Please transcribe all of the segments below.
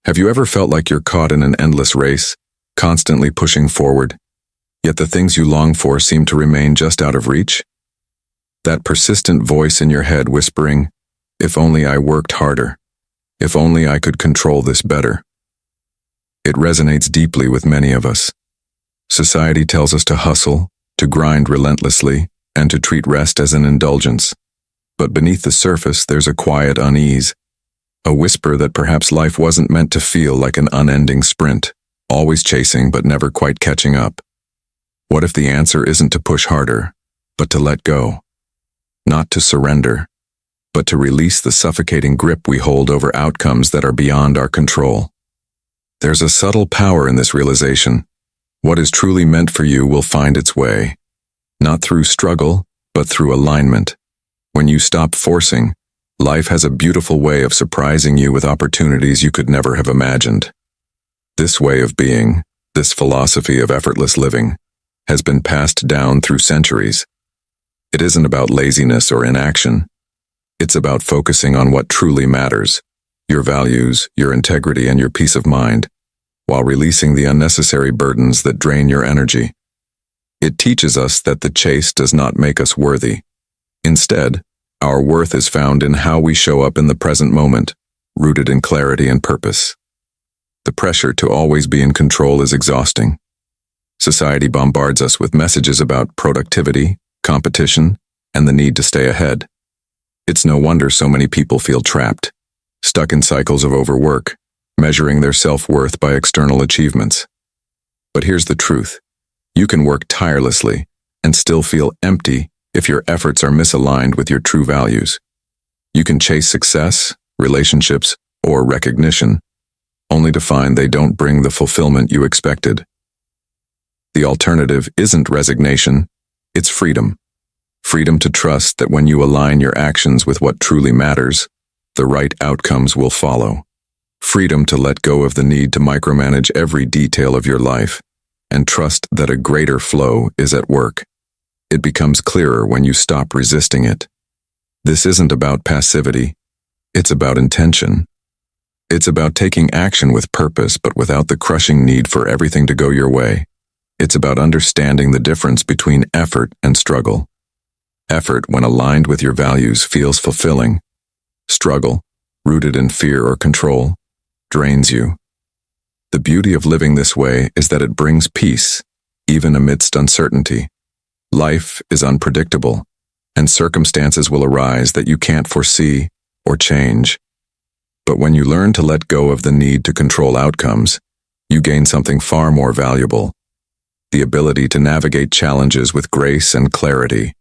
Have you ever felt like you're caught in an endless race, constantly pushing forward, yet the things you long for seem to remain just out of reach? That persistent voice in your head whispering, "If only I worked harder. If only I could control this better." It resonates deeply with many of us. Society tells us to hustle, to grind relentlessly, and to treat rest as an indulgence. But beneath the surface, there's a quiet unease, a whisper that perhaps life wasn't meant to feel like an unending sprint, always chasing but never quite catching up. What if the answer isn't to push harder, but to let go? Not to surrender, but to release the suffocating grip we hold over outcomes that are beyond our control. There's a subtle power in this realization. What is truly meant for you will find its way, not through struggle, but through alignment. When you stop forcing, life has a beautiful way of surprising you with opportunities you could never have imagined. This way of being, this philosophy of effortless living, has been passed down through centuries. It isn't about laziness or inaction. It's about focusing on what truly matters, your values, your integrity, and your peace of mind, while releasing the unnecessary burdens that drain your energy. It teaches us that the chase does not make us worthy. Instead, our worth is found in how we show up in the present moment, rooted in clarity and purpose. The pressure to always be in control is exhausting. Society bombards us with messages about productivity, competition, and the need to stay ahead. It's no wonder so many people feel trapped, stuck in cycles of overwork, measuring their self-worth by external achievements. But here's the truth. You can work tirelessly and still feel empty if your efforts are misaligned with your true values. You can chase success, relationships, or recognition, only to find they don't bring the fulfillment you expected. The alternative isn't resignation, it's freedom. Freedom to trust that when you align your actions with what truly matters, the right outcomes will follow. Freedom to let go of the need to micromanage every detail of your life and trust that a greater flow is at work. It becomes clearer when you stop resisting it. This isn't about passivity. It's about intention. It's about taking action with purpose but without the crushing need for everything to go your way. It's about understanding the difference between effort and struggle. Effort, when aligned with your values, feels fulfilling. Struggle, rooted in fear or control, drains you. The beauty of living this way is that it brings peace, even amidst uncertainty. Life is unpredictable, and circumstances will arise that you can't foresee or change. But when you learn to let go of the need to control outcomes, you gain something far more valuable: the ability to navigate challenges with grace and clarity.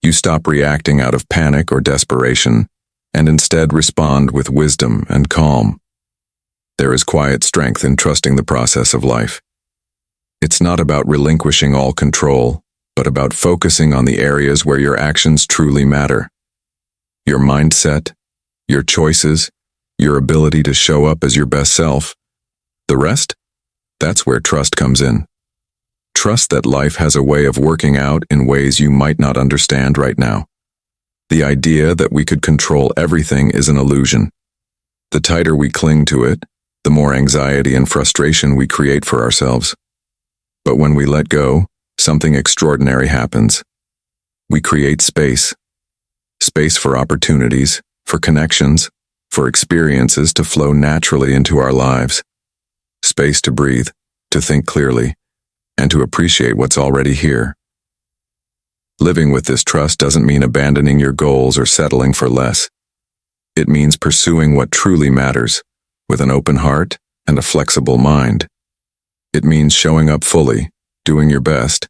You stop reacting out of panic or desperation, and instead respond with wisdom and calm. There is quiet strength in trusting the process of life. It's not about relinquishing all control, but about focusing on the areas where your actions truly matter. Your mindset, your choices, your ability to show up as your best self. The rest? That's where trust comes in. Trust that life has a way of working out in ways you might not understand right now. The idea that we could control everything is an illusion. The tighter we cling to it, the more anxiety and frustration we create for ourselves. But when we let go, something extraordinary happens. We create space. Space for opportunities, for connections, for experiences to flow naturally into our lives. Space to breathe, to think clearly, and to appreciate what's already here. Living with this trust doesn't mean abandoning your goals or settling for less. It means pursuing what truly matters, with an open heart and a flexible mind. It means showing up fully, doing your best,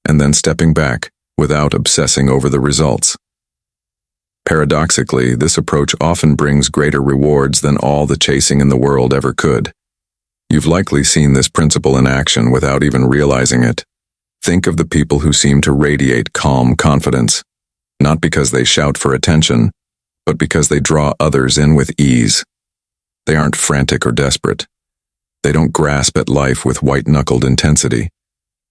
and then stepping back without obsessing over the results. Paradoxically, this approach often brings greater rewards than all the chasing in the world ever could. You've likely seen this principle in action without even realizing it. Think of the people who seem to radiate calm confidence, not because they shout for attention, but because they draw others in with ease. They aren't frantic or desperate. They don't grasp at life with white-knuckled intensity.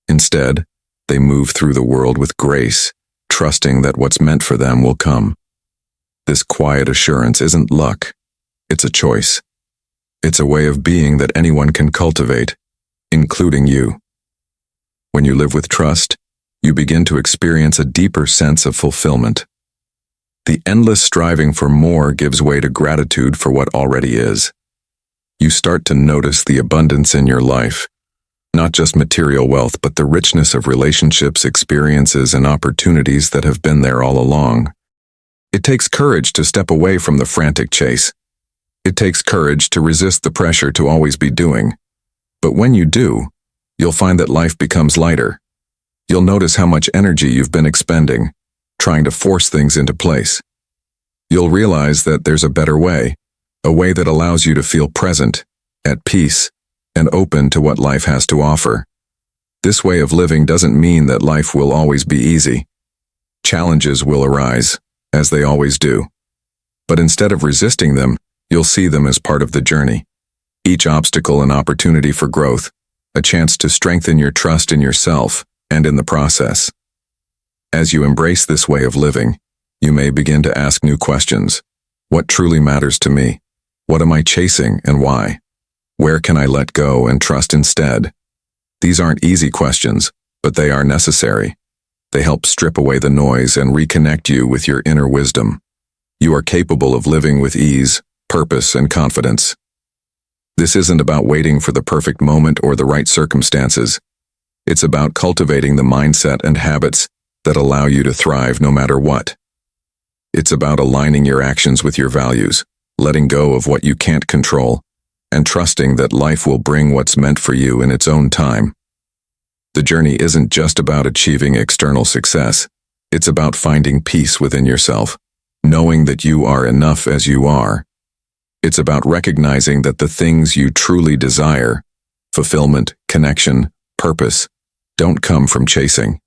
Instead, they move through the world with grace, trusting that what's meant for them will come. This quiet assurance isn't luck. It's a choice. It's a way of being that anyone can cultivate, including you. When you live with trust, you begin to experience a deeper sense of fulfillment. The endless striving for more gives way to gratitude for what already is. You start to notice the abundance in your life, not just material wealth, but the richness of relationships, experiences, and opportunities that have been there all along. It takes courage to step away from the frantic chase. It takes courage to resist the pressure to always be doing. But when you do, you'll find that life becomes lighter. You'll notice how much energy you've been expending, trying to force things into place. You'll realize that there's a better way, a way that allows you to feel present, at peace, and open to what life has to offer. This way of living doesn't mean that life will always be easy. Challenges will arise, as they always do. But instead of resisting them, you'll see them as part of the journey. Each obstacle an opportunity for growth, a chance to strengthen your trust in yourself and in the process. As you embrace this way of living, you may begin to ask new questions. What truly matters to me? What am I chasing and why? Where can I let go and trust instead? These aren't easy questions, but they are necessary. They help strip away the noise and reconnect you with your inner wisdom. You are capable of living with ease, purpose, and confidence. This isn't about waiting for the perfect moment or the right circumstances. It's about cultivating the mindset and habits that allow you to thrive no matter what. It's about aligning your actions with your values, letting go of what you can't control, and trusting that life will bring what's meant for you in its own time. The journey isn't just about achieving external success. It's about finding peace within yourself, knowing that you are enough as you are. It's about recognizing that the things you truly desire, fulfillment, connection, purpose, don't come from chasing.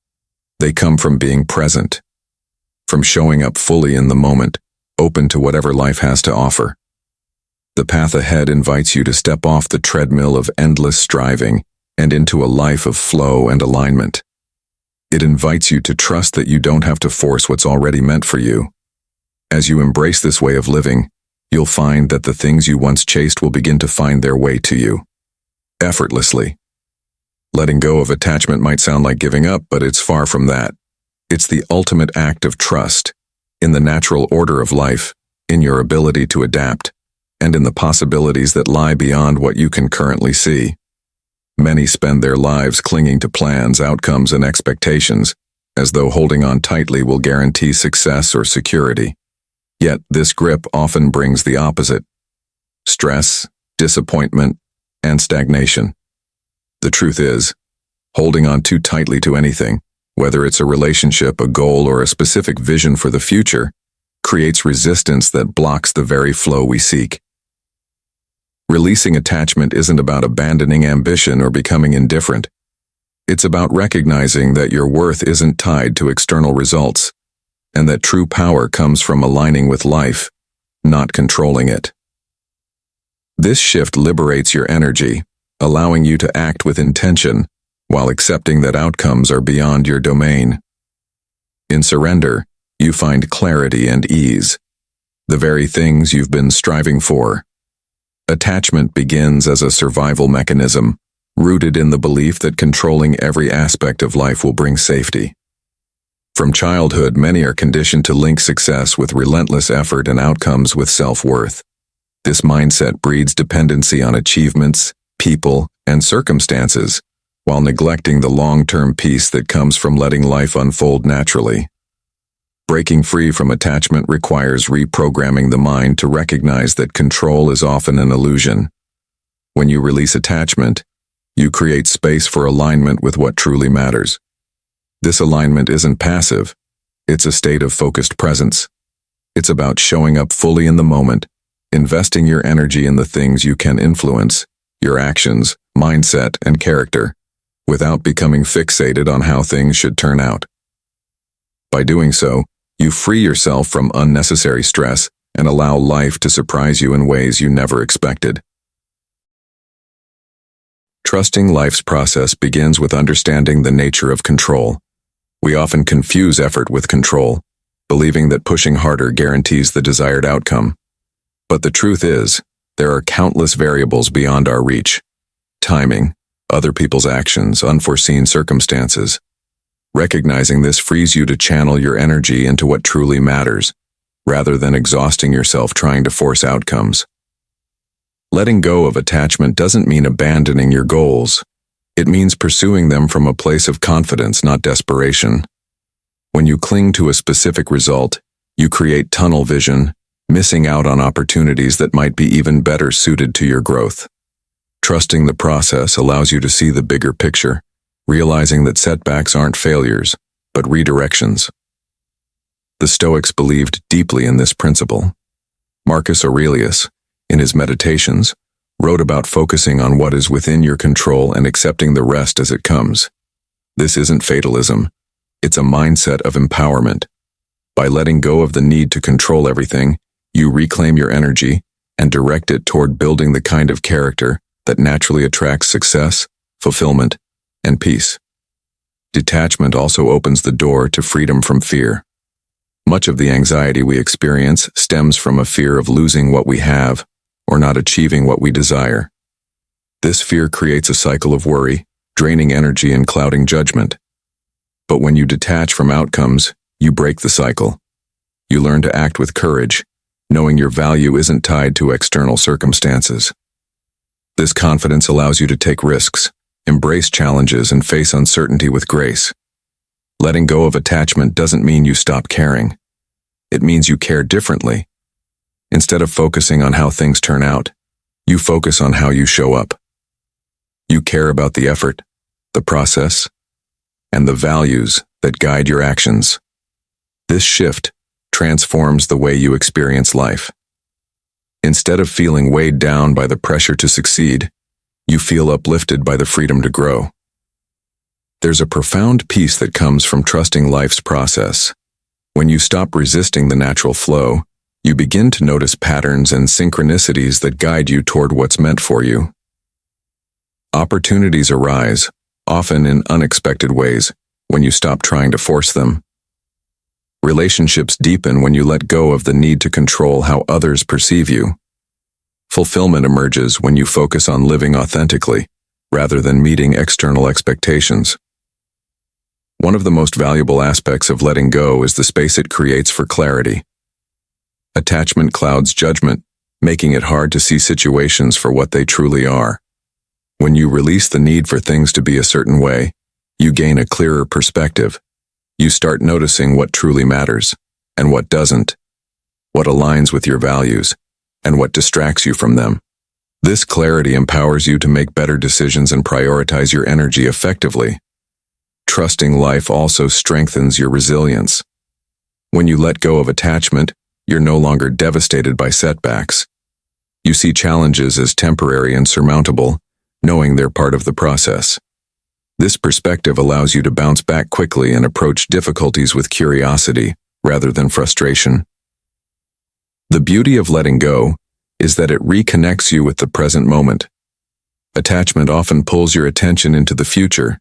They come from being present, from showing up fully in the moment, open to whatever life has to offer. The path ahead invites you to step off the treadmill of endless striving and into a life of flow and alignment. It invites you to trust that you don't have to force what's already meant for you. As you embrace this way of living, you'll find that the things you once chased will begin to find their way to you, effortlessly. Letting go of attachment might sound like giving up, but it's far from that. It's the ultimate act of trust, in the natural order of life, in your ability to adapt, and in the possibilities that lie beyond what you can currently see. Many spend their lives clinging to plans, outcomes, and expectations, as though holding on tightly will guarantee success or security. Yet this grip often brings the opposite: stress, disappointment, and stagnation. The truth is, holding on too tightly to anything, whether it's a relationship, a goal, or a specific vision for the future, creates resistance that blocks the very flow we seek. Releasing attachment isn't about abandoning ambition or becoming indifferent. It's about recognizing that your worth isn't tied to external results, and that true power comes from aligning with life, not controlling it. This shift liberates your energy, allowing you to act with intention while accepting that outcomes are beyond your domain. In surrender, you find clarity and ease, the very things you've been striving for. Attachment begins as a survival mechanism, rooted in the belief that controlling every aspect of life will bring safety. From childhood, many are conditioned to link success with relentless effort and outcomes with self-worth. This mindset breeds dependency on achievements, people, and circumstances, while neglecting the long-term peace that comes from letting life unfold naturally. Breaking free from attachment requires reprogramming the mind to recognize that control is often an illusion. When you release attachment, you create space for alignment with what truly matters. This alignment isn't passive. It's a state of focused presence. It's about showing up fully in the moment, investing your energy in the things you can influence, your actions, mindset, and character, without becoming fixated on how things should turn out. By doing so, you free yourself from unnecessary stress and allow life to surprise you in ways you never expected. Trusting life's process begins with understanding the nature of control. We often confuse effort with control, believing that pushing harder guarantees the desired outcome. But the truth is There are countless variables beyond our reach. Timing, other people's actions, unforeseen circumstances. Recognizing this frees you to channel your energy into what truly matters, rather than exhausting yourself trying to force outcomes. Letting go of attachment doesn't mean abandoning your goals. It means pursuing them from a place of confidence, not desperation. When you cling to a specific result, you create tunnel vision, missing out on opportunities that might be even better suited to your growth. Trusting the process allows you to see the bigger picture, realizing that setbacks aren't failures, but redirections. The Stoics believed deeply in this principle. Marcus Aurelius, in his Meditations, wrote about focusing on what is within your control and accepting the rest as it comes. This isn't fatalism. It's a mindset of empowerment. By letting go of the need to control everything, you reclaim your energy and direct it toward building the kind of character that naturally attracts success, fulfillment, and peace. Detachment also opens the door to freedom from fear. Much of the anxiety we experience stems from a fear of losing what we have or not achieving what we desire. This fear creates a cycle of worry, draining energy and clouding judgment. But when you detach from outcomes, you break the cycle. You learn to act with courage, knowing your value isn't tied to external circumstances. This confidence allows you to take risks, embrace challenges, and face uncertainty with grace. Letting go of attachment doesn't mean you stop caring. It means you care differently. Instead of focusing on how things turn out, you focus on how you show up. You care about the effort, the process, and the values that guide your actions. This shift transforms the way you experience life. Instead of feeling weighed down by the pressure to succeed, you feel uplifted by the freedom to grow. There's a profound peace that comes from trusting life's process. When you stop resisting the natural flow, you begin to notice patterns and synchronicities that guide you toward what's meant for you. Opportunities arise, often in unexpected ways, when you stop trying to force them. Relationships deepen when you let go of the need to control how others perceive you. Fulfillment emerges when you focus on living authentically, rather than meeting external expectations. One of the most valuable aspects of letting go is the space it creates for clarity. Attachment clouds judgment, making it hard to see situations for what they truly are. When you release the need for things to be a certain way, you gain a clearer perspective. You start noticing what truly matters, and what doesn't, what aligns with your values, and what distracts you from them. This clarity empowers you to make better decisions and prioritize your energy effectively. Trusting life also strengthens your resilience. When you let go of attachment, you're no longer devastated by setbacks. You see challenges as temporary and surmountable, knowing they're part of the process. This perspective allows you to bounce back quickly and approach difficulties with curiosity rather than frustration. The beauty of letting go is that it reconnects you with the present moment. Attachment often pulls your attention into the future,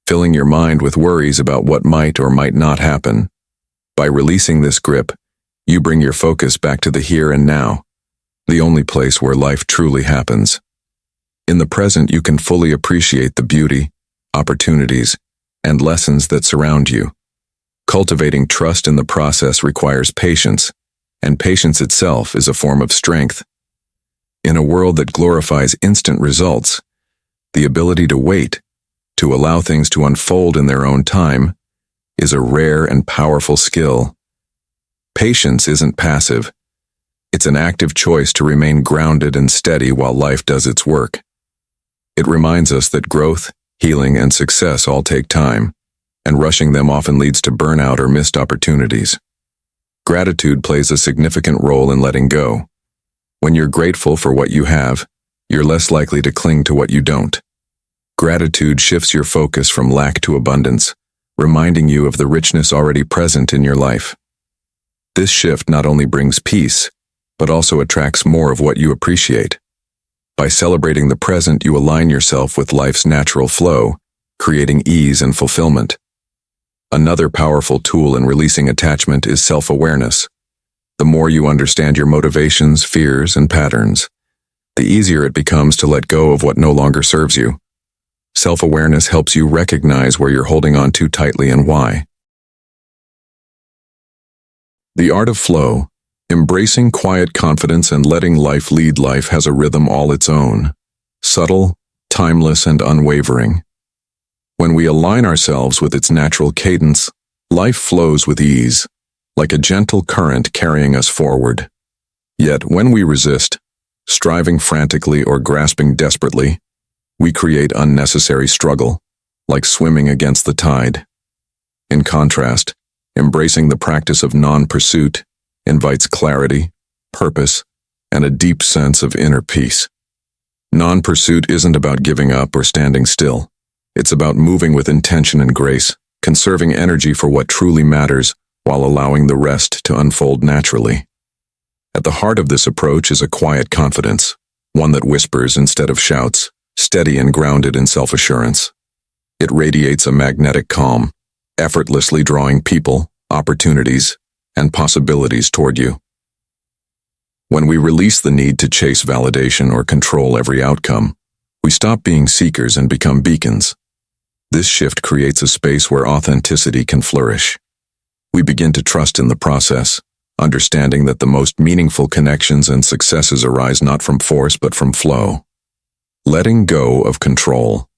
filling your mind with worries about what might or might not happen. By releasing this grip, you bring your focus back to the here and now, the only place where life truly happens. In the present, you can fully appreciate the beauty, opportunities, and lessons that surround you. Cultivating trust in the process requires patience, and patience itself is a form of strength. In a world that glorifies instant results, the ability to wait, to allow things to unfold in their own time, is a rare and powerful skill. Patience isn't passive. It's an active choice to remain grounded and steady while life does its work. It reminds us that growth, healing, and success all take time, and rushing them often leads to burnout or missed opportunities. Gratitude plays a significant role in letting go. When you're grateful for what you have, you're less likely to cling to what you don't. Gratitude shifts your focus from lack to abundance, reminding you of the richness already present in your life. This shift not only brings peace, but also attracts more of what you appreciate. By celebrating the present, you align yourself with life's natural flow, creating ease and fulfillment. Another powerful tool in releasing attachment is self-awareness. The more you understand your motivations, fears, and patterns, the easier it becomes to let go of what no longer serves you. Self-awareness helps you recognize where you're holding on too tightly and why. The art of flow, embracing quiet confidence and letting life lead life, has a rhythm all its own, subtle, timeless, and unwavering. When we align ourselves with its natural cadence, life flows with ease, like a gentle current carrying us forward. Yet when we resist, striving frantically or grasping desperately, we create unnecessary struggle, like swimming against the tide. In contrast, embracing the practice of non-pursuit invites clarity, purpose, and a deep sense of inner peace. Non-pursuit isn't about giving up or standing still. It's about moving with intention and grace, conserving energy for what truly matters while allowing the rest to unfold naturally. At the heart of this approach is a quiet confidence, one that whispers instead of shouts, steady and grounded in self-assurance. It radiates a magnetic calm, effortlessly drawing people, opportunities, and possibilities toward you. When we release the need to chase validation or control every outcome, we stop being seekers and become beacons. This shift creates a space where authenticity can flourish. We begin to trust in the process, understanding that the most meaningful connections and successes arise not from force but from flow. Letting go of control.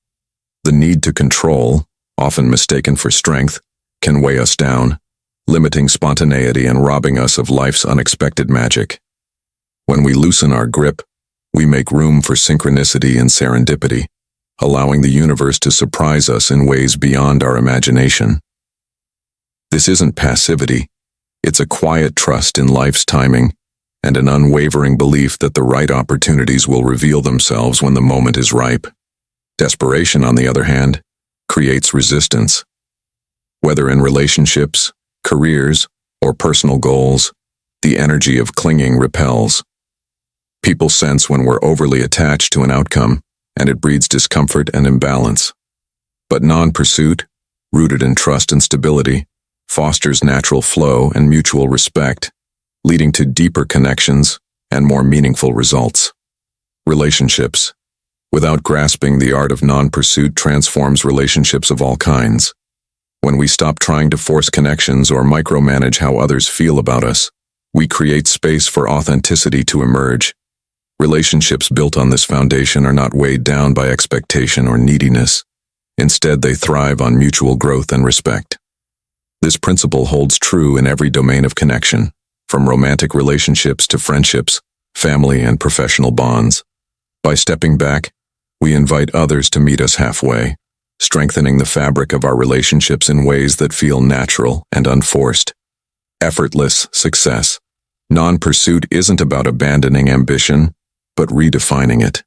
The need to control, often mistaken for strength, can weigh us down, limiting spontaneity and robbing us of life's unexpected magic. When we loosen our grip, we make room for synchronicity and serendipity, allowing the universe to surprise us in ways beyond our imagination. This isn't passivity, it's a quiet trust in life's timing and an unwavering belief that the right opportunities will reveal themselves when the moment is ripe. Desperation, on the other hand, creates resistance. Whether in relationships, careers, or personal goals, the energy of clinging repels. People sense when we're overly attached to an outcome, and it breeds discomfort and imbalance. But non-pursuit, rooted in trust and stability, fosters natural flow and mutual respect, leading to deeper connections and more meaningful results. Relationships, without grasping the art of non-pursuit, transforms relationships of all kinds. When we stop trying to force connections or micromanage how others feel about us, we create space for authenticity to emerge. Relationships built on this foundation are not weighed down by expectation or neediness. Instead, they thrive on mutual growth and respect. This principle holds true in every domain of connection, from romantic relationships to friendships, family, and professional bonds. By stepping back, we invite others to meet us halfway, strengthening the fabric of our relationships in ways that feel natural and unforced. Effortless success. Non-pursuit isn't about abandoning ambition, but redefining it.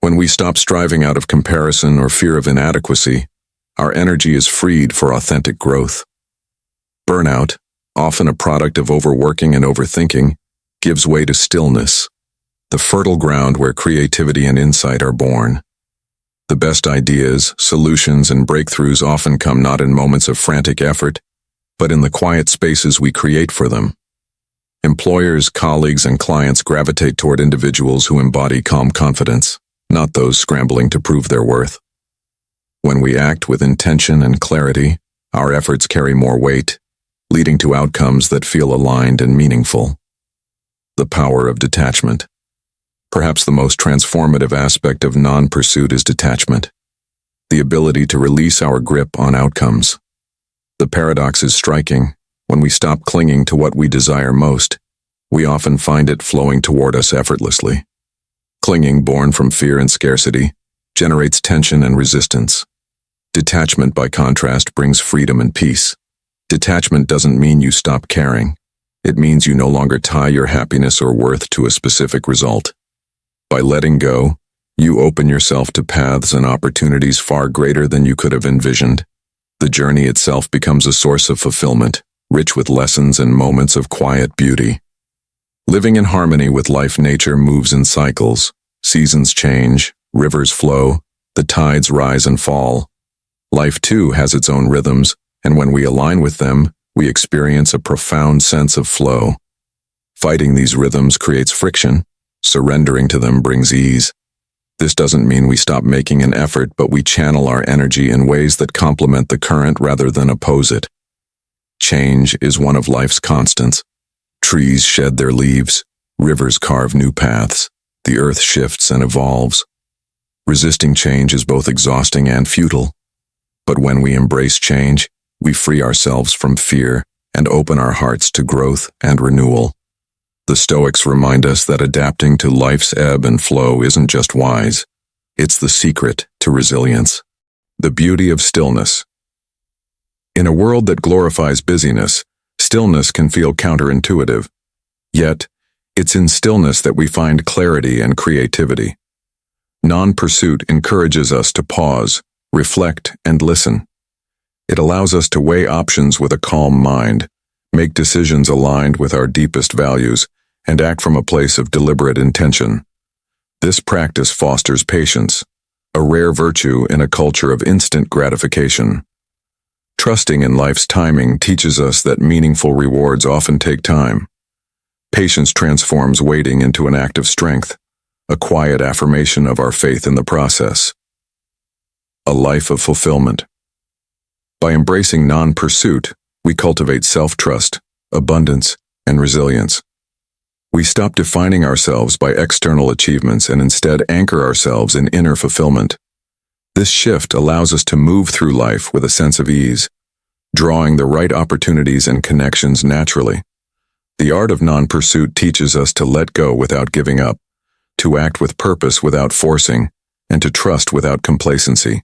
When we stop striving out of comparison or fear of inadequacy, our energy is freed for authentic growth. Burnout, often a product of overworking and overthinking, gives way to stillness, the fertile ground where creativity and insight are born. The best ideas, solutions, and breakthroughs often come not in moments of frantic effort, but in the quiet spaces we create for them. Employers, colleagues, and clients gravitate toward individuals who embody calm confidence, not those scrambling to prove their worth. When we act with intention and clarity, our efforts carry more weight, leading to outcomes that feel aligned and meaningful. The power of detachment. Perhaps the most transformative aspect of non-pursuit is detachment, the ability to release our grip on outcomes. The paradox is striking. When we stop clinging to what we desire most, we often find it flowing toward us effortlessly. Clinging, born from fear and scarcity, generates tension and resistance. Detachment, by contrast, brings freedom and peace. Detachment doesn't mean you stop caring. It means you no longer tie your happiness or worth to a specific result. By letting go, you open yourself to paths and opportunities far greater than you could have envisioned. The journey itself becomes a source of fulfillment, rich with lessons and moments of quiet beauty. Living in harmony with life, nature moves in cycles. Seasons change, rivers flow, the tides rise and fall. Life, too, has its own rhythms, and when we align with them, we experience a profound sense of flow. Fighting these rhythms creates friction, Surrendering to them brings ease. This doesn't mean we stop making an effort, but we channel our energy in ways that complement the current rather than oppose it. Change is one of life's constants. Trees shed their leaves, rivers carve new paths, the earth shifts and evolves. Resisting change is both exhausting and futile. But when we embrace change, we free ourselves from fear and open our hearts to growth and renewal. The Stoics remind us that adapting to life's ebb and flow isn't just wise, it's the secret to resilience. The beauty of stillness. In a world that glorifies busyness, stillness can feel counterintuitive. Yet, it's in stillness that we find clarity and creativity. Non-pursuit encourages us to pause, reflect, and listen. It allows us to weigh options with a calm mind, make decisions aligned with our deepest values, and act from a place of deliberate intention. This practice fosters patience, a rare virtue in a culture of instant gratification. Trusting in life's timing teaches us that meaningful rewards often take time. Patience transforms waiting into an act of strength, a quiet affirmation of our faith in the process. A life of fulfillment. By embracing non-pursuit, we cultivate self-trust, abundance, and resilience. We stop defining ourselves by external achievements and instead anchor ourselves in inner fulfillment. This shift allows us to move through life with a sense of ease, drawing the right opportunities and connections naturally. The art of non-pursuit teaches us to let go without giving up, to act with purpose without forcing, and to trust without complacency.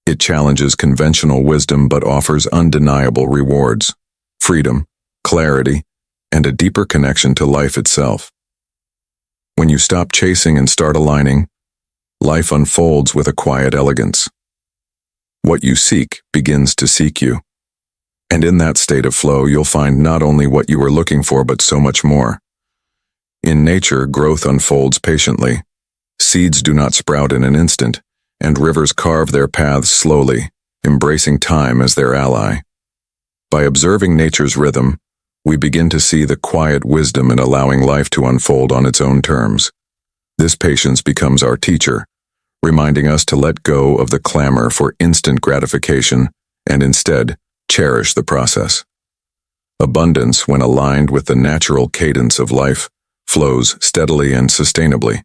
It challenges conventional wisdom but offers undeniable rewards, freedom, clarity, and a deeper connection to life itself. When you stop chasing and start aligning, life unfolds with a quiet elegance. What you seek begins to seek you. And in that state of flow, you'll find not only what you were looking for, but so much more. In nature, growth unfolds patiently. Seeds do not sprout in an instant, and rivers carve their paths slowly, embracing time as their ally. By observing nature's rhythm, we begin to see the quiet wisdom in allowing life to unfold on its own terms. This patience becomes our teacher, reminding us to let go of the clamor for instant gratification and instead cherish the process. Abundance, when aligned with the natural cadence of life, flows steadily and sustainably,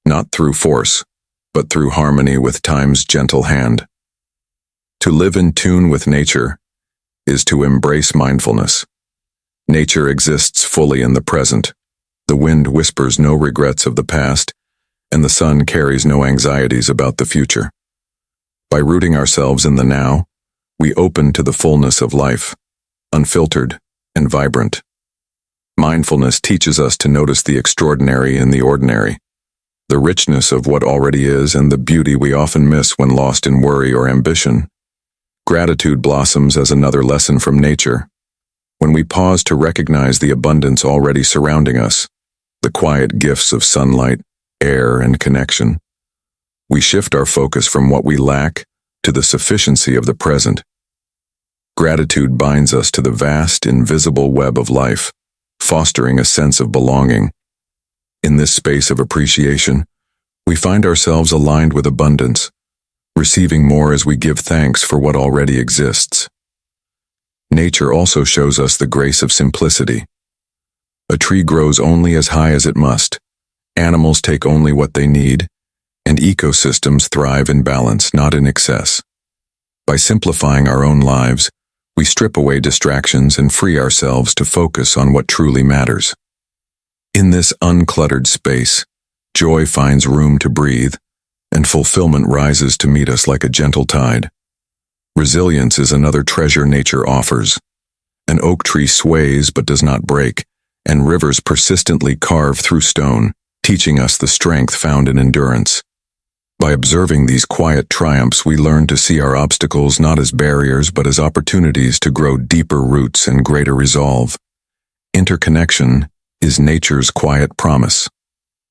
not through force, but through harmony with time's gentle hand. To live in tune with nature is to embrace mindfulness. Nature exists fully in the present. The wind whispers no regrets of the past, and the sun carries no anxieties about the future. By rooting ourselves in the now, we open to the fullness of life, unfiltered and vibrant. Mindfulness teaches us to notice the extraordinary in the ordinary, the richness of what already is and the beauty we often miss when lost in worry or ambition. Gratitude blossoms as another lesson from nature. When we pause to recognize the abundance already surrounding us, the quiet gifts of sunlight, air, and connection, we shift our focus from what we lack to the sufficiency of the present. Gratitude binds us to the vast, invisible web of life, fostering a sense of belonging. In this space of appreciation, we find ourselves aligned with abundance, receiving more as we give thanks for what already exists. Nature also shows us the grace of simplicity. A tree grows only as high as it must, animals take only what they need, and ecosystems thrive in balance, not in excess. By simplifying our own lives, we strip away distractions and free ourselves to focus on what truly matters. In this uncluttered space, joy finds room to breathe, and fulfillment rises to meet us like a gentle tide. Resilience is another treasure nature offers. An oak tree sways but does not break, and rivers persistently carve through stone, teaching us the strength found in endurance. By observing these quiet triumphs, we learn to see our obstacles not as barriers but as opportunities to grow deeper roots and greater resolve. Interconnection is nature's quiet promise.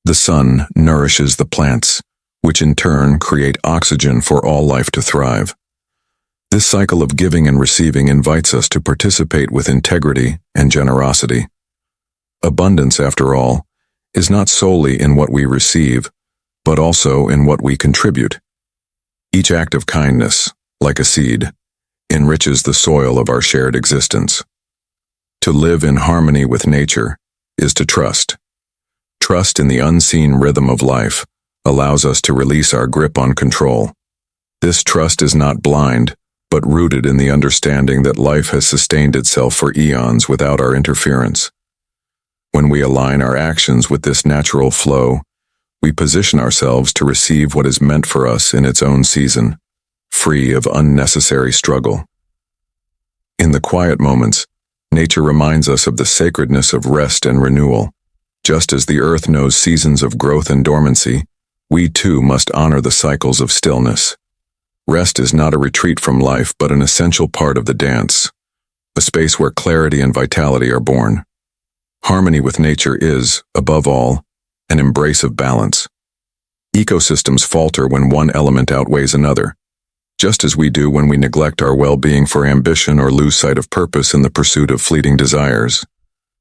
The sun nourishes the plants, which in turn create oxygen for all life to thrive. This cycle of giving and receiving invites us to participate with integrity and generosity. Abundance, after all, is not solely in what we receive, but also in what we contribute. Each act of kindness, like a seed, enriches the soil of our shared existence. To live in harmony with nature is to trust. Trust in the unseen rhythm of life allows us to release our grip on control. This trust is not blind, but rooted in the understanding that life has sustained itself for eons without our interference. When we align our actions with this natural flow, we position ourselves to receive what is meant for us in its own season, free of unnecessary struggle. In the quiet moments, nature reminds us of the sacredness of rest and renewal. Just as the earth knows seasons of growth and dormancy, we too must honor the cycles of stillness. Rest is not a retreat from life, but an essential part of the dance, a space where clarity and vitality are born. Harmony with nature is, above all, an embrace of balance. Ecosystems falter when one element outweighs another, just as we do when we neglect our well-being for ambition or lose sight of purpose in the pursuit of fleeting desires.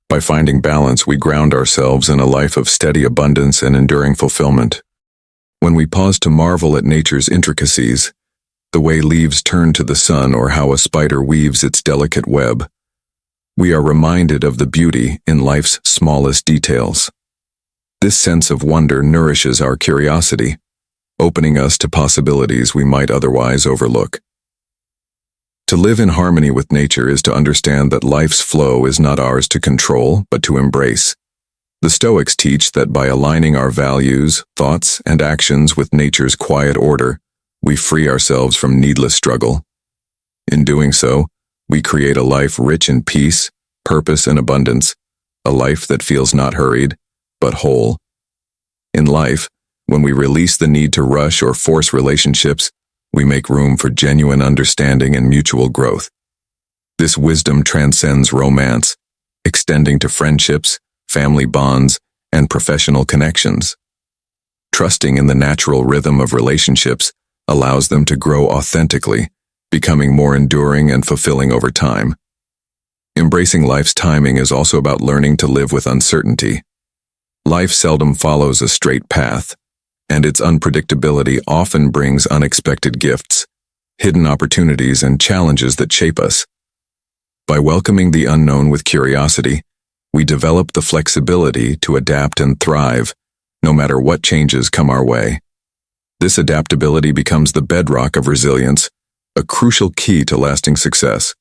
By finding balance, we ground ourselves in a life of steady abundance and enduring fulfillment. When we pause to marvel at nature's intricacies, the way leaves turn to the sun or how a spider weaves its delicate web, we are reminded of the beauty in life's smallest details. This sense of wonder nourishes our curiosity, opening us to possibilities we might otherwise overlook. To live in harmony with nature is to understand that life's flow is not ours to control, but to embrace. The Stoics teach that by aligning our values, thoughts, and actions with nature's quiet order, we free ourselves from needless struggle. In doing so, we create a life rich in peace, purpose, and abundance, a life that feels not hurried, but whole. In life, when we release the need to rush or force relationships, we make room for genuine understanding and mutual growth. This wisdom transcends romance, extending to friendships, family bonds, and professional connections. Trusting in the natural rhythm of relationships allows them to grow authentically, becoming more enduring and fulfilling over time. Embracing life's timing is also about learning to live with uncertainty. Life seldom follows a straight path, and its unpredictability often brings unexpected gifts, hidden opportunities, and challenges that shape us. By welcoming the unknown with curiosity, we develop the flexibility to adapt and thrive, no matter what changes come our way. This adaptability becomes the bedrock of resilience, a crucial key to lasting success.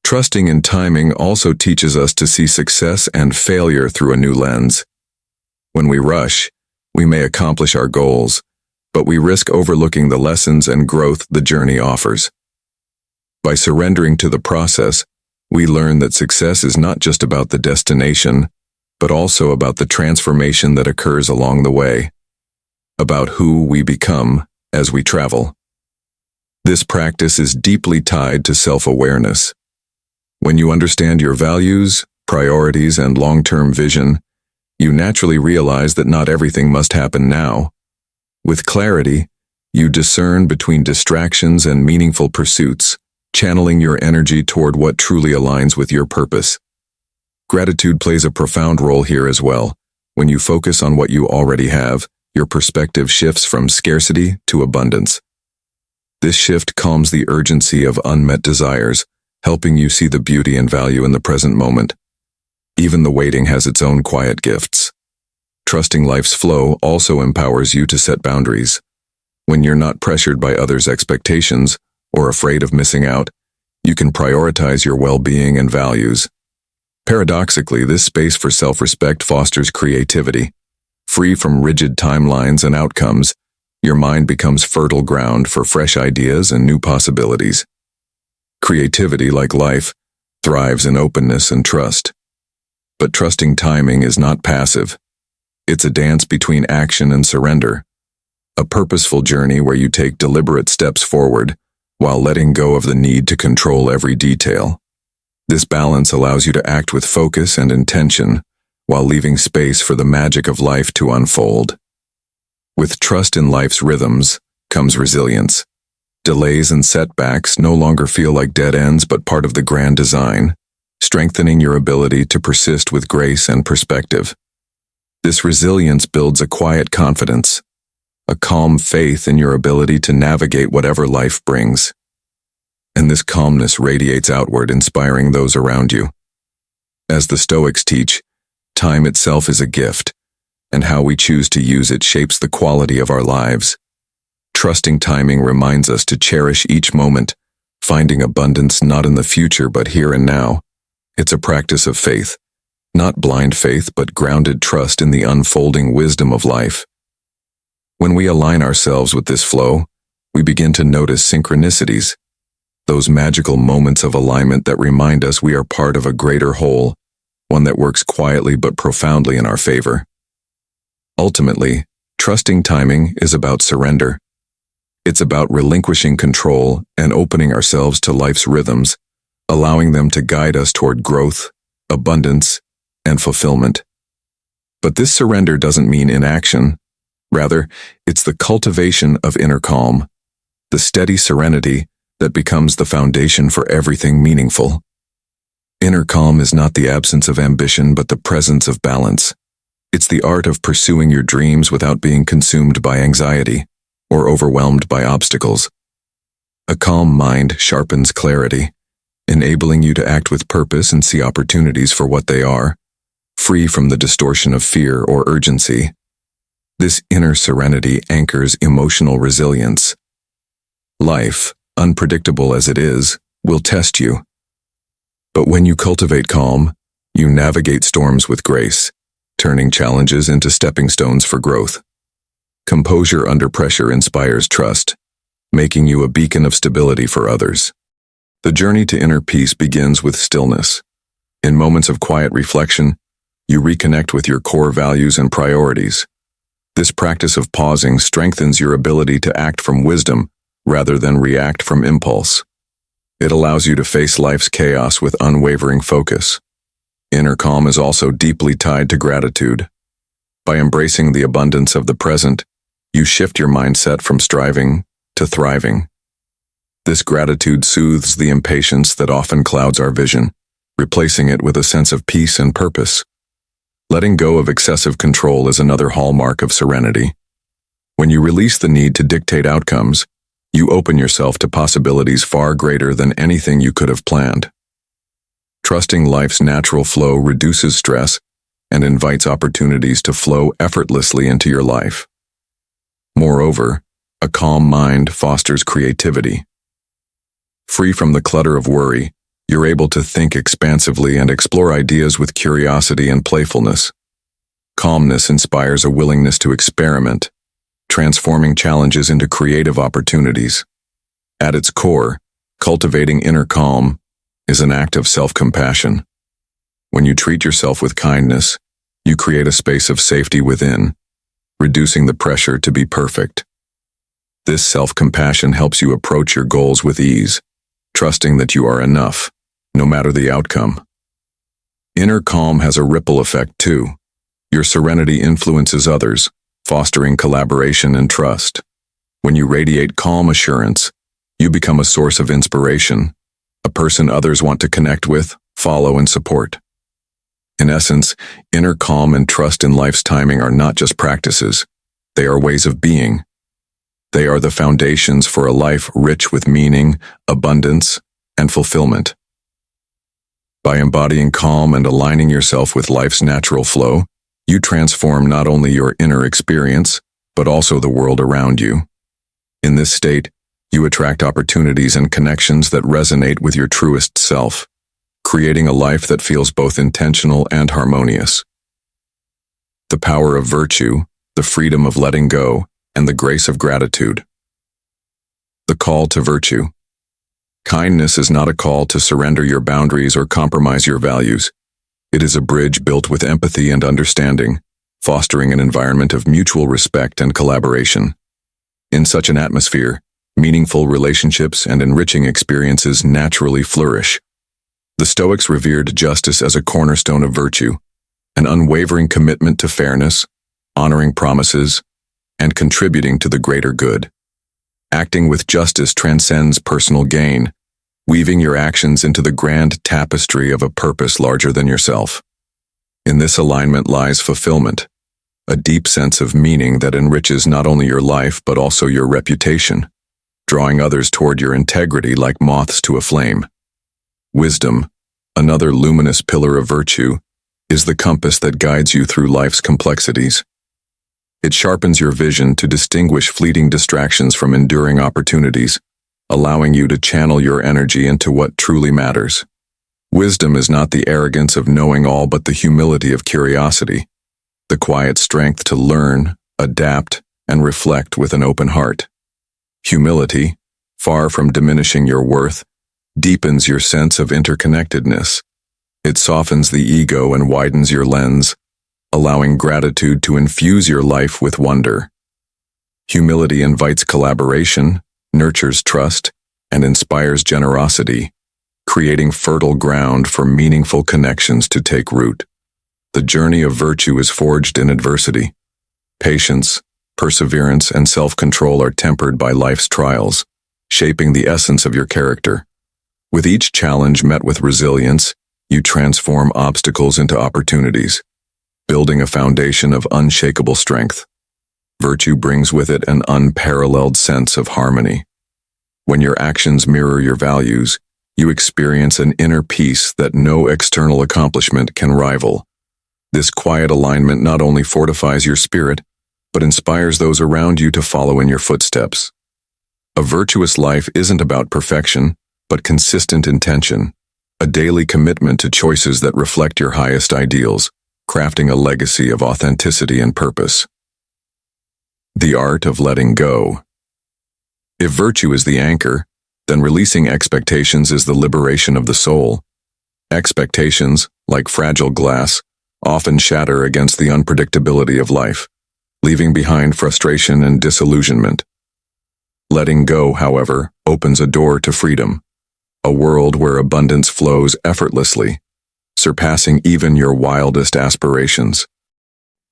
Trusting in timing also teaches us to see success and failure through a new lens. When we rush, we may accomplish our goals, but we risk overlooking the lessons and growth the journey offers. By surrendering to the process, we learn that success is not just about the destination, but also about the transformation that occurs along the way, about who we become as we travel. This practice is deeply tied to self-awareness. When you understand your values, priorities, and long-term vision, you naturally realize that not everything must happen now. With clarity, you discern between distractions and meaningful pursuits, channeling your energy toward what truly aligns with your purpose. Gratitude plays a profound role here as well. When you focus on what you already have, your perspective shifts from scarcity to abundance. This shift calms the urgency of unmet desires, helping you see the beauty and value in the present moment. Even the waiting has its own quiet gifts. Trusting life's flow also empowers you to set boundaries. When you're not pressured by others' expectations or afraid of missing out, you can prioritize your well-being and values. Paradoxically, this space for self-respect fosters creativity. Free from rigid timelines and outcomes, your mind becomes fertile ground for fresh ideas and new possibilities. Creativity, like life, thrives in openness and trust. But trusting timing is not passive. It's a dance between action and surrender, a purposeful journey where you take deliberate steps forward while letting go of the need to control every detail. This balance allows you to act with focus and intention while leaving space for the magic of life to unfold. With trust in life's rhythms comes resilience. Delays and setbacks no longer feel like dead ends but part of the grand design, strengthening your ability to persist with grace and perspective. This resilience builds a quiet confidence, a calm faith in your ability to navigate whatever life brings. And this calmness radiates outward, inspiring those around you. As the Stoics teach, time itself is a gift, and how we choose to use it shapes the quality of our lives. Trusting timing reminds us to cherish each moment, finding abundance not in the future but here and now. It's a practice of faith, not blind faith but grounded trust in the unfolding wisdom of life. When we align ourselves with this flow, we begin to notice synchronicities, those magical moments of alignment that remind us we are part of a greater whole, one that works quietly but profoundly in our favor. Ultimately, trusting timing is about surrender. It's about relinquishing control and opening ourselves to life's rhythms, allowing them to guide us toward growth, abundance, and fulfillment. But this surrender doesn't mean inaction. Rather, it's the cultivation of inner calm, the steady serenity that becomes the foundation for everything meaningful. Inner calm is not the absence of ambition but the presence of balance. It's the art of pursuing your dreams without being consumed by anxiety or overwhelmed by obstacles. A calm mind sharpens clarity, enabling you to act with purpose and see opportunities for what they are, free from the distortion of fear or urgency. This inner serenity anchors emotional resilience. Life, unpredictable as it is, will test you. But when you cultivate calm, you navigate storms with grace, turning challenges into stepping stones for growth. Composure under pressure inspires trust, making you a beacon of stability for others. The journey to inner peace begins with stillness. In moments of quiet reflection, you reconnect with your core values and priorities. This practice of pausing strengthens your ability to act from wisdom rather than react from impulse. It allows you to face life's chaos with unwavering focus. Inner calm is also deeply tied to gratitude. By embracing the abundance of the present, you shift your mindset from striving to thriving. This gratitude soothes the impatience that often clouds our vision, replacing it with a sense of peace and purpose. Letting go of excessive control is another hallmark of serenity. When you release the need to dictate outcomes, you open yourself to possibilities far greater than anything you could have planned. Trusting life's natural flow reduces stress and invites opportunities to flow effortlessly into your life. Moreover, a calm mind fosters creativity. Free from the clutter of worry, you're able to think expansively and explore ideas with curiosity and playfulness. Calmness inspires a willingness to experiment, transforming challenges into creative opportunities. At its core, cultivating inner calm is an act of self-compassion. When you treat yourself with kindness, you create a space of safety within, reducing the pressure to be perfect. This self-compassion helps you approach your goals with ease, trusting that you are enough, no matter the outcome. Inner calm has a ripple effect too. Your serenity influences others, fostering collaboration and trust. When you radiate calm assurance, you become a source of inspiration, a person others want to connect with, follow, and support. In essence, inner calm and trust in life's timing are not just practices, they are ways of being. They are the foundations for a life rich with meaning, abundance, and fulfillment. By embodying calm and aligning yourself with life's natural flow, you transform not only your inner experience, but also the world around you. In this state, you attract opportunities and connections that resonate with your truest self, creating a life that feels both intentional and harmonious. The power of virtue, the freedom of letting go, and the grace of gratitude. The call to virtue. Kindness is not a call to surrender your boundaries or compromise your values. It is a bridge built with empathy and understanding, fostering an environment of mutual respect and collaboration. In such an atmosphere, meaningful relationships and enriching experiences naturally flourish. The Stoics revered justice as a cornerstone of virtue, an unwavering commitment to fairness, honoring promises, and contributing to the greater good. Acting with justice transcends personal gain, weaving your actions into the grand tapestry of a purpose larger than yourself. In this alignment lies fulfillment, a deep sense of meaning that enriches not only your life but also your reputation, drawing others toward your integrity like moths to a flame. Wisdom, another luminous pillar of virtue, is the compass that guides you through life's complexities. It sharpens your vision to distinguish fleeting distractions from enduring opportunities, allowing you to channel your energy into what truly matters. Wisdom is not the arrogance of knowing all but the humility of curiosity, the quiet strength to learn, adapt, and reflect with an open heart. Humility, far from diminishing your worth, deepens your sense of interconnectedness. It softens the ego and widens your lens, allowing gratitude to infuse your life with wonder. Humility invites collaboration, nurtures trust, and inspires generosity, creating fertile ground for meaningful connections to take root. The journey of virtue is forged in adversity. Patience, perseverance, and self-control are tempered by life's trials, shaping the essence of your character. With each challenge met with resilience, you transform obstacles into opportunities, building a foundation of unshakable strength. Virtue brings with it an unparalleled sense of harmony. When your actions mirror your values, you experience an inner peace that no external accomplishment can rival. This quiet alignment not only fortifies your spirit, but inspires those around you to follow in your footsteps. A virtuous life isn't about perfection, but consistent intention, a daily commitment to choices that reflect your highest ideals, crafting a legacy of authenticity and purpose. The art of letting go. If virtue is the anchor, then releasing expectations is the liberation of the soul. Expectations, like fragile glass, often shatter against the unpredictability of life, leaving behind frustration and disillusionment. Letting go, however, opens a door to freedom, a world where abundance flows effortlessly, surpassing even your wildest aspirations.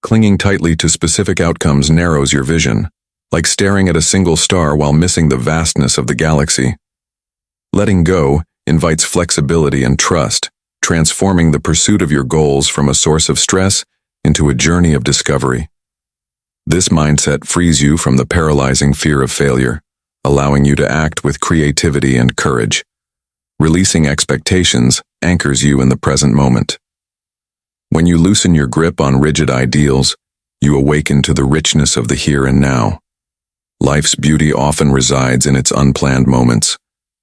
Clinging tightly to specific outcomes narrows your vision, like staring at a single star while missing the vastness of the galaxy. Letting go invites flexibility and trust, transforming the pursuit of your goals from a source of stress into a journey of discovery. This mindset frees you from the paralyzing fear of failure, allowing you to act with creativity and courage. Releasing expectations anchors you in the present moment. When you loosen your grip on rigid ideals, you awaken to the richness of the here and now. Life's beauty often resides in its unplanned moments,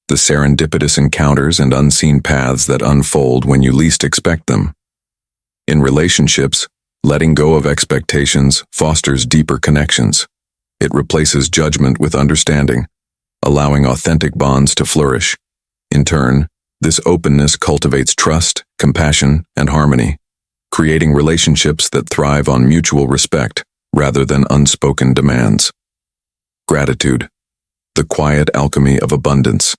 the serendipitous encounters and unseen paths that unfold when you least expect them. In relationships, letting go of expectations fosters deeper connections. It replaces judgment with understanding, allowing authentic bonds to flourish. In turn, this openness cultivates trust, compassion, and harmony, creating relationships that thrive on mutual respect rather than unspoken demands. Gratitude, the quiet alchemy of abundance.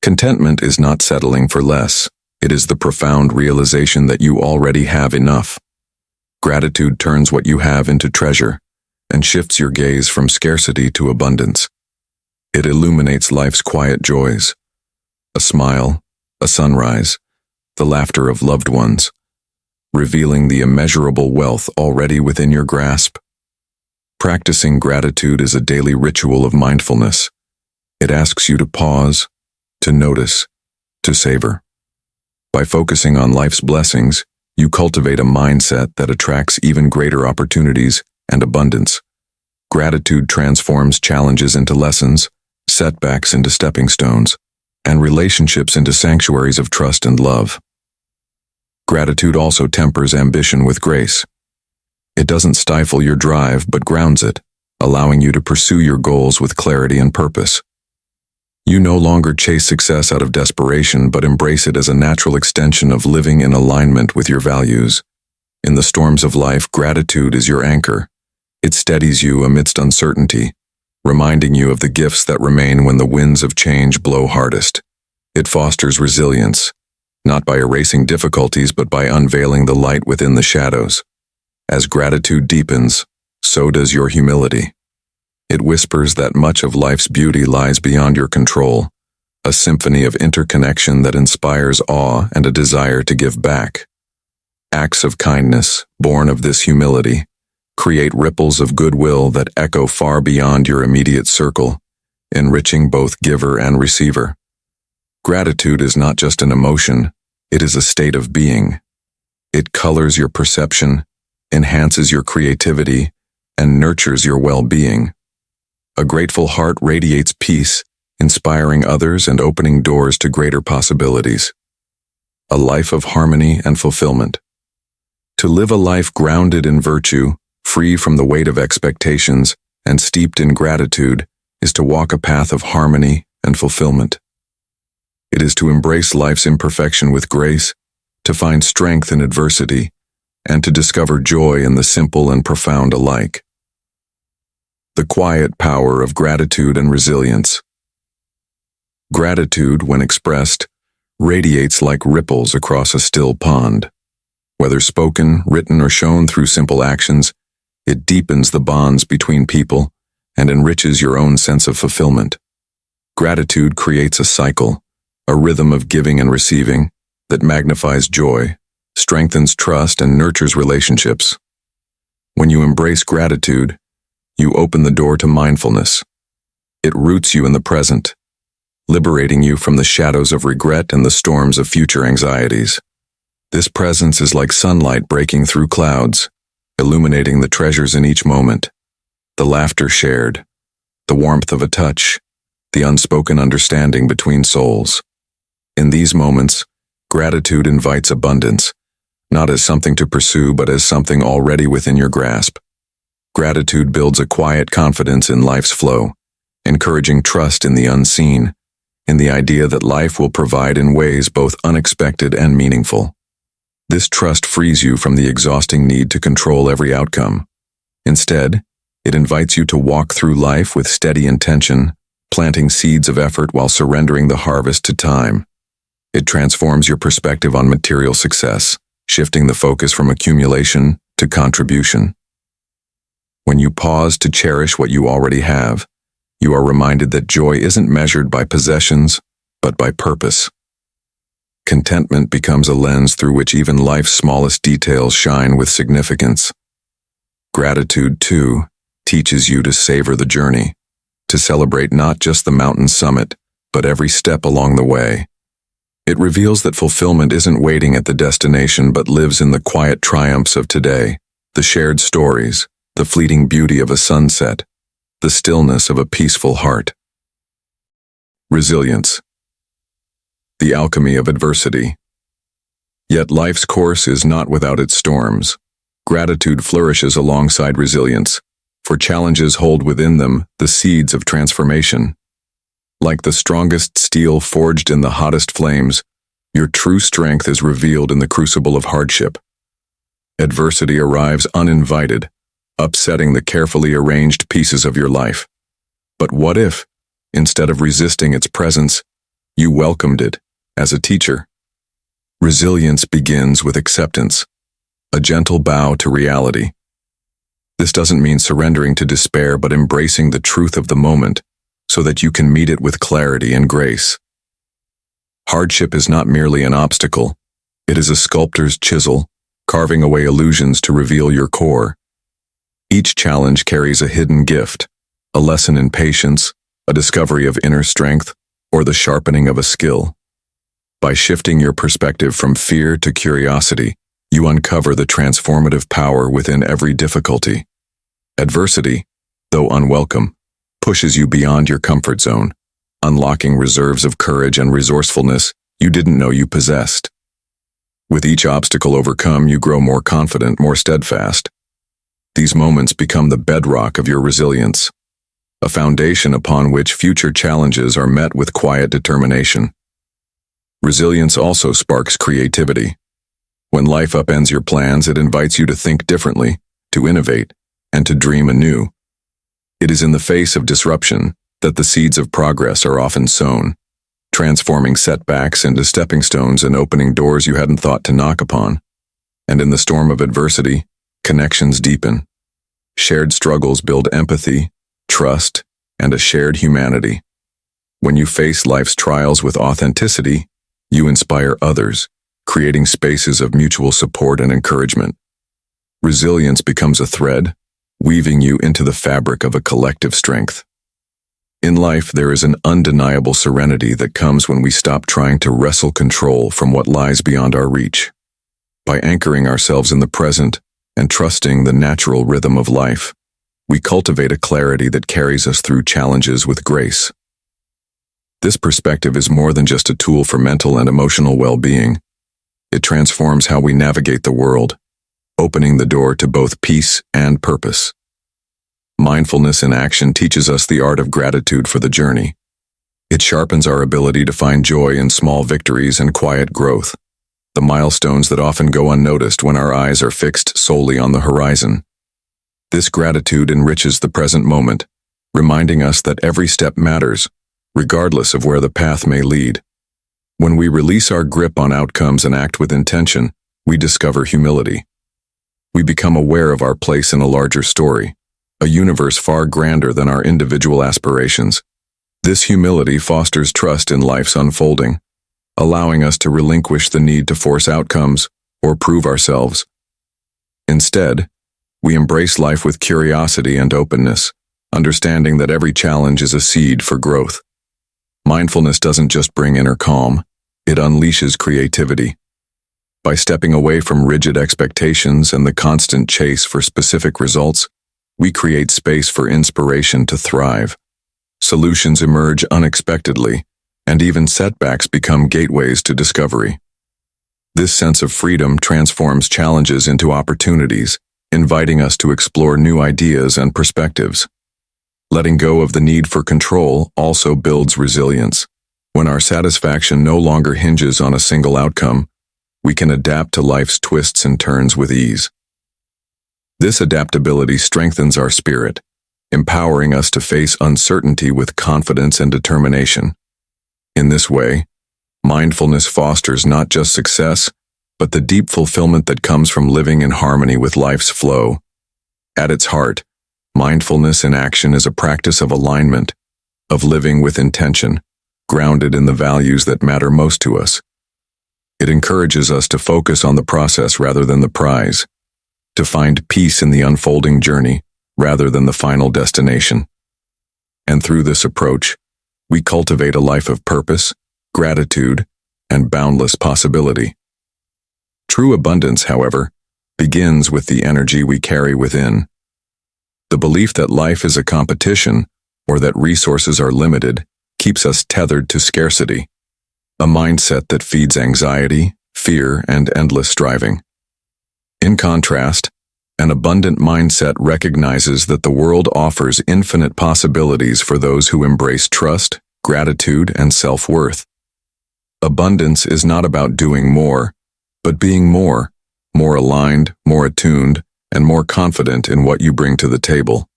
Contentment is not settling for less. It is the profound realization that you already have enough. Gratitude turns what you have into treasure and shifts your gaze from scarcity to abundance. It illuminates life's quiet joys, a smile, a sunrise, the laughter of loved ones, revealing the immeasurable wealth already within your grasp. Practicing gratitude is a daily ritual of mindfulness. It asks you to pause, to notice, to savor. By focusing on life's blessings, you cultivate a mindset that attracts even greater opportunities and abundance. Gratitude transforms challenges into lessons, setbacks into stepping stones, and relationships into sanctuaries of trust and love. Gratitude also tempers ambition with grace. It doesn't stifle your drive but grounds it, allowing you to pursue your goals with clarity and purpose. You no longer chase success out of desperation but embrace it as a natural extension of living in alignment with your values. In the storms of life, gratitude is your anchor. It steadies you amidst uncertainty, reminding you of the gifts that remain when the winds of change blow hardest. It fosters resilience, not by erasing difficulties but by unveiling the light within the shadows. As gratitude deepens, so does your humility. It whispers that much of life's beauty lies beyond your control, a symphony of interconnection that inspires awe and a desire to give back. Acts of kindness, born of this humility, create ripples of goodwill that echo far beyond your immediate circle, enriching both giver and receiver. Gratitude is not just an emotion, it is a state of being. It colors your perception, enhances your creativity, and nurtures your well-being. A grateful heart radiates peace, inspiring others and opening doors to greater possibilities. A life of harmony and fulfillment. To live a life grounded in virtue, free from the weight of expectations, and steeped in gratitude, is to walk a path of harmony and fulfillment. It is to embrace life's imperfection with grace, to find strength in adversity, and to discover joy in the simple and profound alike. The quiet power of gratitude and resilience. Gratitude, when expressed, radiates like ripples across a still pond. Whether spoken, written, or shown through simple actions, it deepens the bonds between people and enriches your own sense of fulfillment. Gratitude creates a cycle, a rhythm of giving and receiving that magnifies joy, strengthens trust, and nurtures relationships. When you embrace gratitude, you open the door to mindfulness. It roots you in the present, liberating you from the shadows of regret and the storms of future anxieties. This presence is like sunlight breaking through clouds, illuminating the treasures in each moment, the laughter shared, the warmth of a touch, the unspoken understanding between souls. In these moments, gratitude invites abundance, not as something to pursue but as something already within your grasp. Gratitude builds a quiet confidence in life's flow, encouraging trust in the unseen, in the idea that life will provide in ways both unexpected and meaningful. This trust frees you from the exhausting need to control every outcome. Instead, it invites you to walk through life with steady intention, planting seeds of effort while surrendering the harvest to time. It transforms your perspective on material success, shifting the focus from accumulation to contribution. When you pause to cherish what you already have, you are reminded that joy isn't measured by possessions, but by purpose. Contentment becomes a lens through which even life's smallest details shine with significance. Gratitude, too, teaches you to savor the journey, to celebrate not just the mountain summit, but every step along the way. It reveals that fulfillment isn't waiting at the destination but lives in the quiet triumphs of today, the shared stories, the fleeting beauty of a sunset, the stillness of a peaceful heart. Resilience. The alchemy of adversity. Yet life's course is not without its storms. Gratitude flourishes alongside resilience, for challenges hold within them the seeds of transformation. Like the strongest steel forged in the hottest flames, your true strength is revealed in the crucible of hardship. Adversity arrives uninvited, upsetting the carefully arranged pieces of your life. But what if, instead of resisting its presence, you welcomed it as a teacher? Resilience begins with acceptance, a gentle bow to reality. This doesn't mean surrendering to despair, but embracing the truth of the moment so that you can meet it with clarity and grace. Hardship is not merely an obstacle, it is a sculptor's chisel, carving away illusions to reveal your core. Each challenge carries a hidden gift, a lesson in patience, a discovery of inner strength, or the sharpening of a skill. By shifting your perspective from fear to curiosity, you uncover the transformative power within every difficulty. Adversity, though unwelcome, pushes you beyond your comfort zone, unlocking reserves of courage and resourcefulness you didn't know you possessed. With each obstacle overcome, you grow more confident, more steadfast. These moments become the bedrock of your resilience, a foundation upon which future challenges are met with quiet determination. Resilience also sparks creativity. When life upends your plans, it invites you to think differently, to innovate, and to dream anew. It is in the face of disruption that the seeds of progress are often sown, transforming setbacks into stepping stones and opening doors you hadn't thought to knock upon. And in the storm of adversity, connections deepen. Shared struggles build empathy, trust, and a shared humanity. When you face life's trials with authenticity, you inspire others, creating spaces of mutual support and encouragement. Resilience becomes a thread, weaving you into the fabric of a collective strength. In life, there is an undeniable serenity that comes when we stop trying to wrestle control from what lies beyond our reach. By anchoring ourselves in the present and trusting the natural rhythm of life, we cultivate a clarity that carries us through challenges with grace. This perspective is more than just a tool for mental and emotional well-being. It transforms how we navigate the world, opening the door to both peace and purpose. Mindfulness in action teaches us the art of gratitude for the journey. It sharpens our ability to find joy in small victories and quiet growth, the milestones that often go unnoticed when our eyes are fixed solely on the horizon. This gratitude enriches the present moment, reminding us that every step matters, regardless of where the path may lead. When we release our grip on outcomes and act with intention, we discover humility. We become aware of our place in a larger story, a universe far grander than our individual aspirations. This humility fosters trust in life's unfolding, allowing us to relinquish the need to force outcomes or prove ourselves. Instead, we embrace life with curiosity and openness, understanding that every challenge is a seed for growth. Mindfulness doesn't just bring inner calm, it unleashes creativity. By stepping away from rigid expectations and the constant chase for specific results, we create space for inspiration to thrive. Solutions emerge unexpectedly, and even setbacks become gateways to discovery. This sense of freedom transforms challenges into opportunities, inviting us to explore new ideas and perspectives. Letting go of the need for control also builds resilience. When our satisfaction no longer hinges on a single outcome, we can adapt to life's twists and turns with ease. This adaptability strengthens our spirit, empowering us to face uncertainty with confidence and determination. In this way, mindfulness fosters not just success, but the deep fulfillment that comes from living in harmony with life's flow. At its heart, mindfulness in action is a practice of alignment, of living with intention, grounded in the values that matter most to us. It encourages us to focus on the process rather than the prize, to find peace in the unfolding journey rather than the final destination. And through this approach, we cultivate a life of purpose, gratitude, and boundless possibility. True abundance, however, begins with the energy we carry within. The belief that life is a competition or that resources are limited keeps us tethered to scarcity, a mindset that feeds anxiety, fear, and endless striving. In contrast, an abundant mindset recognizes that the world offers infinite possibilities for those who embrace trust, gratitude, and self-worth. Abundance is not about doing more, but being more aligned, more attuned, and more confident in what you bring to the table.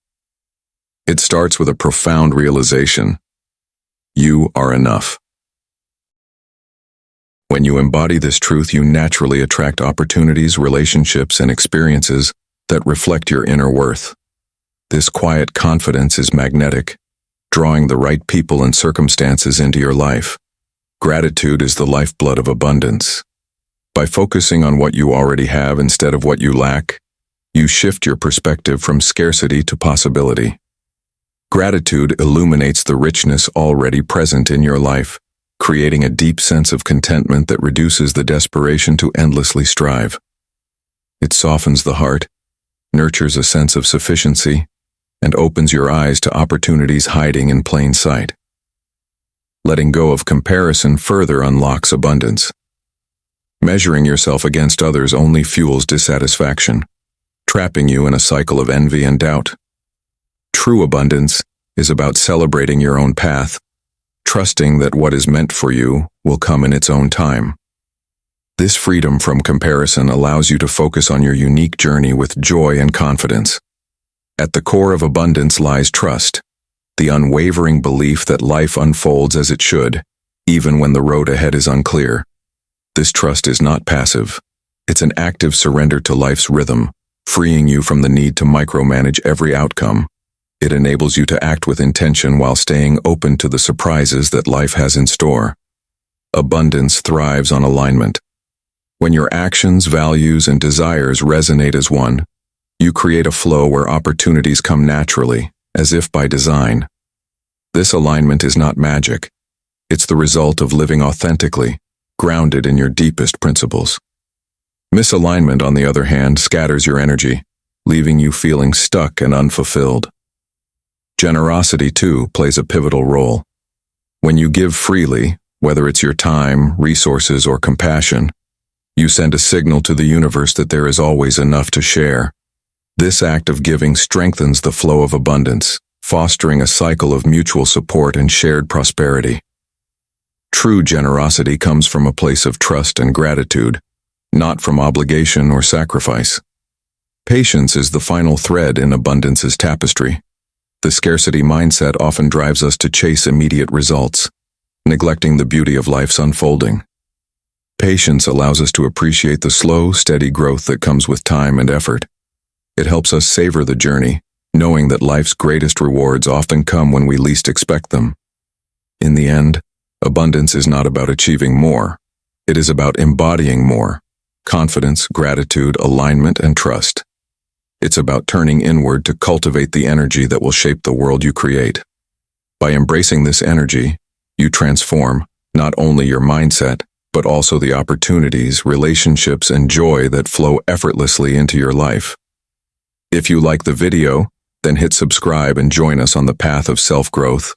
It starts with a profound realization: you are enough. When you embody this truth, you naturally attract opportunities, relationships, and experiences that reflect your inner worth. This quiet confidence is magnetic, drawing the right people and circumstances into your life. Gratitude is the lifeblood of abundance. By focusing on what you already have instead of what you lack, you shift your perspective from scarcity to possibility. Gratitude illuminates the richness already present in your life, creating a deep sense of contentment that reduces the desperation to endlessly strive. It softens the heart, nurtures a sense of sufficiency, and opens your eyes to opportunities hiding in plain sight. Letting go of comparison further unlocks abundance. Measuring yourself against others only fuels dissatisfaction, trapping you in a cycle of envy and doubt. True abundance is about celebrating your own path, trusting that what is meant for you will come in its own time. This freedom from comparison allows you to focus on your unique journey with joy and confidence. At the core of abundance lies trust, the unwavering belief that life unfolds as it should, even when the road ahead is unclear. This trust is not passive. It's an active surrender to life's rhythm, freeing you from the need to micromanage every outcome. It enables you to act with intention while staying open to the surprises that life has in store. Abundance thrives on alignment. When your actions, values, and desires resonate as one, You create a flow where opportunities come naturally, as if by design. This alignment is not magic. It's the result of living authentically, grounded in your deepest principles. Misalignment, on the other hand, scatters your energy, leaving you feeling stuck and unfulfilled. Generosity, too, plays a pivotal role. When you give freely, whether it's your time, resources, or compassion, you send a signal to the universe that there is always enough to share. This act of giving strengthens the flow of abundance, fostering a cycle of mutual support and shared prosperity. True generosity comes from a place of trust and gratitude, not from obligation or sacrifice. Patience is the final thread in abundance's tapestry. The scarcity mindset often drives us to chase immediate results, neglecting the beauty of life's unfolding. Patience allows us to appreciate the slow, steady growth that comes with time and effort. It helps us savor the journey, knowing that life's greatest rewards often come when we least expect them. In the end, abundance is not about achieving more. It is about embodying more: confidence, gratitude, alignment, and trust. It's about turning inward to cultivate the energy that will shape the world you create. By embracing this energy, you transform not only your mindset, but also the opportunities, relationships, and joy that flow effortlessly into your life. If you like the video, then hit subscribe and join us on the path of self-growth.